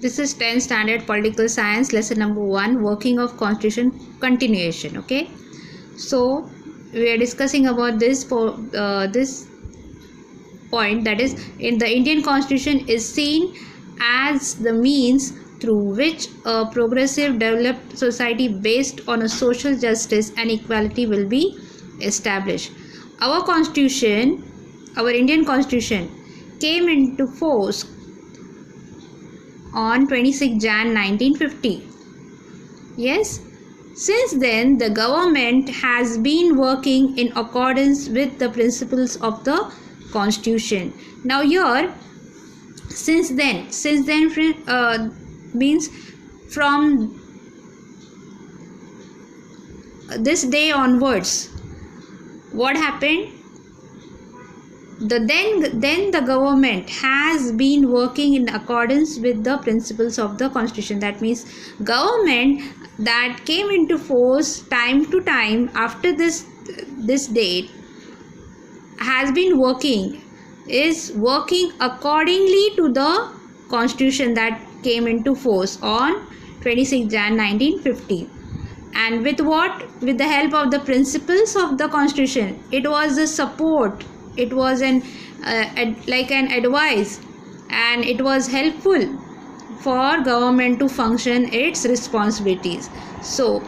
This is 10th standard political science lesson number 1, working of constitution, continuation. Okay, so we are discussing about this point, that is, in the Indian constitution is seen as the means through which a progressive developed society based on a social justice and equality will be established. Our constitution, our Indian constitution, came into force on 26 Jan 1950. Yes, since then the government has been working in accordance with the principles of the constitution. Now here, since then means from this day onwards, what happened? Then the government has been working in accordance with the principles of the constitution. That means government that came into force time to time after this date is working accordingly to the constitution that came into force on 26 Jan 1950. And with what? With the help of the principles of the constitution. It was a support, it was like an advice, and it was helpful for government to function its responsibilities. So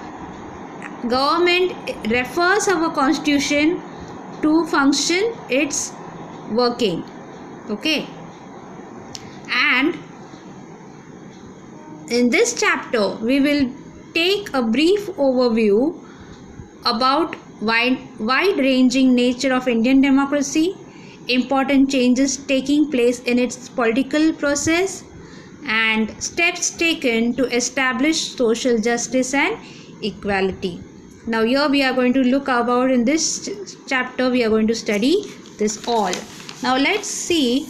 government refers our constitution to function its working. Okay, and in this chapter we will take a brief overview about wide-ranging nature of Indian democracy, important changes taking place in its political process, and steps taken to establish social justice and equality. Now here we are going to look about, in this chapter we are going to study this all. Now let's see.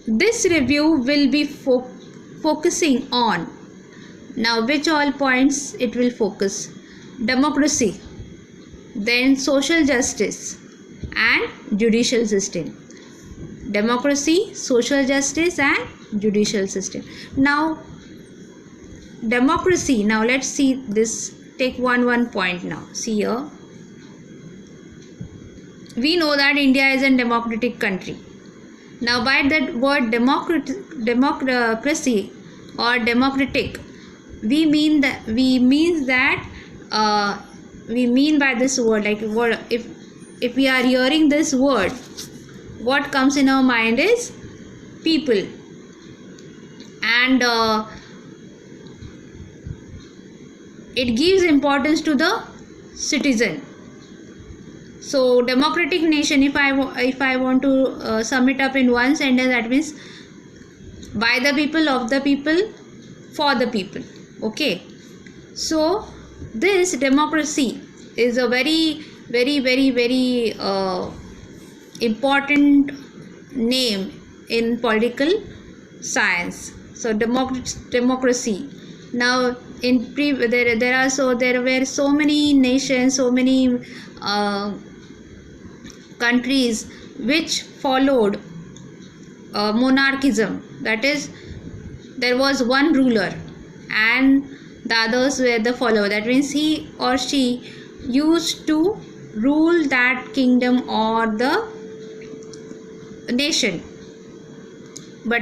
This review will be focusing on, now which all points it will focus: democracy, then social justice and judicial system. Democracy, social justice and judicial system. Now democracy, now let's see this, take one point. Now see here, we know that India is a democratic country. Now by that word democracy or democratic, we mean by this word, like what, if we are hearing this word, what comes in our mind is people, and it gives importance to the citizen. So democratic nation, if I want to sum it up in one sentence, that means by the people, of the people, for the people. Okay, so this democracy is a very important name in political science. So democracy. Now in there were so many nations, so many countries which followed monarchism. That is, there was one ruler and the others were the follower. That means he or she used to rule that kingdom or the nation. But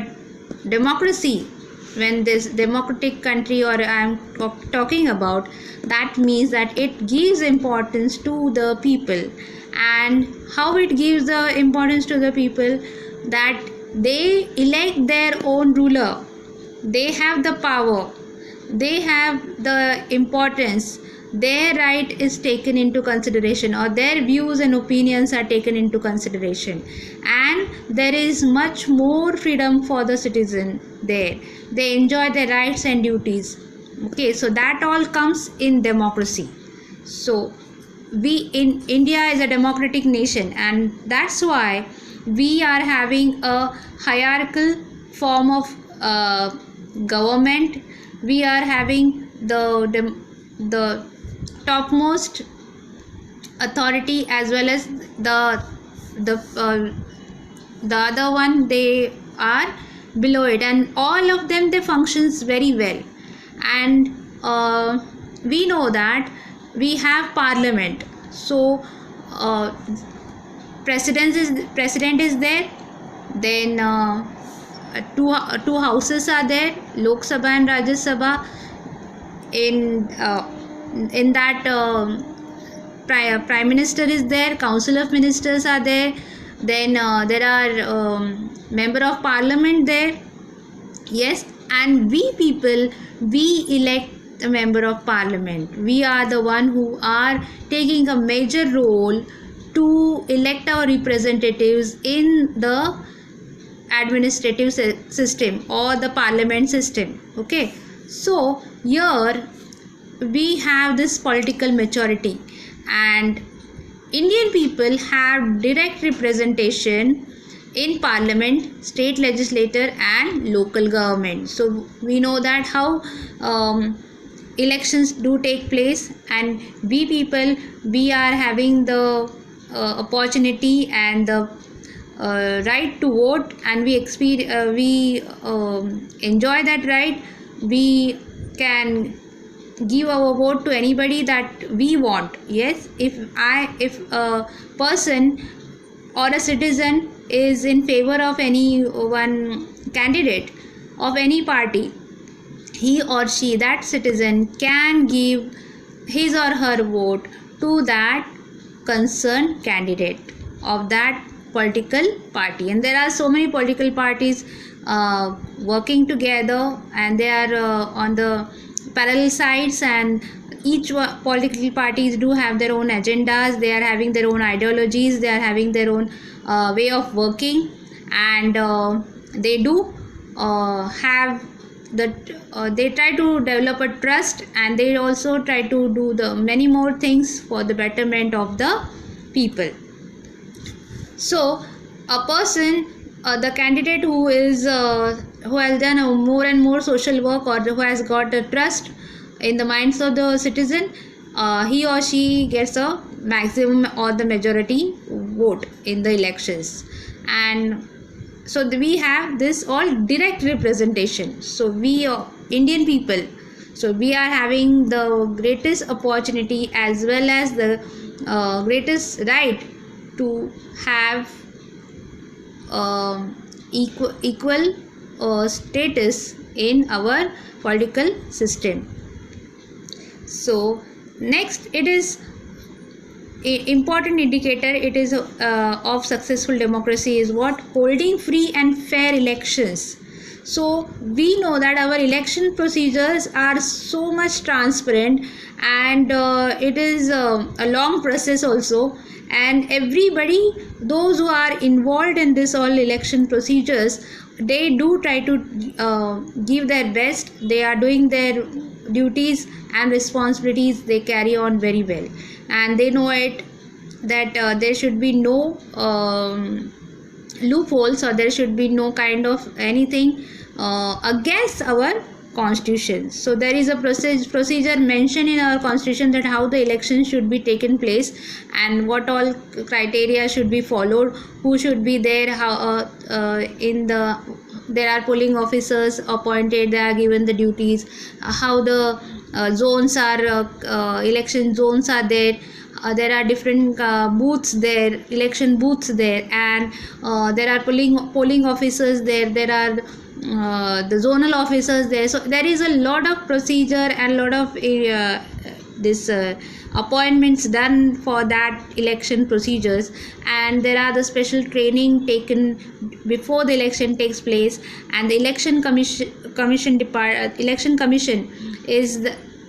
democracy, when this democratic country, or I am talking about, that means that it gives importance to the people. And how it gives the importance to the people? That they elect their own ruler, they have the power, they have the importance, their right is taken into consideration, or their views and opinions are taken into consideration, and there is much more freedom for the citizen there. They enjoy their rights and duties. Okay, so that all comes in democracy. So we in India is a democratic nation, and that's why we are having a hierarchical form of government. We are having the topmost authority, as well as the other one, they are below it, and all of them, they functions very well. And we know that we have parliament. So president is there, then two houses are there, Lok Sabha and Rajya Sabha. In that prime minister is there, council of ministers are there, then there are member of parliament there. Yes, and we people, we elect a member of parliament. We are the one who are taking a major role to elect our representatives in the administrative system or the parliament system. Okay, so here we have this political maturity, and Indian people have direct representation in parliament, state legislature and local government. So we know that how elections do take place, and we people, we are having the opportunity and the right to vote, and we enjoy that right. We can give our vote to anybody that we want. Yes, if a person or a citizen is in favor of any one candidate of any party, he or she, that citizen, can give his or her vote to that concerned candidate of that political party. And there are so many political parties working together, and they are on the parallel sides, and each political parties do have their own agendas, they are having their own ideologies, they are having their own way of working, and they do have that they try to develop a trust, and they also try to do the many more things for the betterment of the people. So a person, the candidate who has done more and more social work, or who has got a trust in the minds of the citizen, he or she gets a maximum or the majority vote in the elections. And so we have this all direct representation. So we Indian people, so we are having the greatest opportunity as well as the greatest right to have equal status in our political system. So next, it is important indicator, it is of successful democracy is what? Holding free and fair elections. So we know that our election procedures are so much transparent, and it is a long process also, and everybody, those who are involved in this all election procedures, they do try to give their best. They are doing their duties and responsibilities, they carry on very well, and they know it that there should be no loopholes, or there should be no kind of anything against our constitution. So there is a procedure mentioned in our constitution that how the election should be taken place, and what all criteria should be followed, who should be there, how there are polling officers appointed, they are given the duties, how the zones are election zones are there, there are different booths there, election booths there, and there are polling officers there, there are the zonal officers there. So there is a lot of procedure and lot of this appointments done for that election procedures, and there are the special training taken before the election takes place, and the election commission is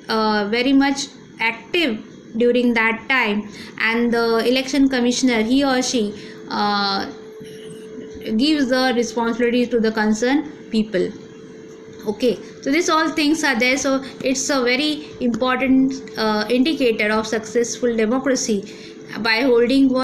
very much active during that time, and the election commissioner, he or she gives the responsibility to the concerned people. Okay, so these all things are there. So it's a very important indicator of successful democracy by holding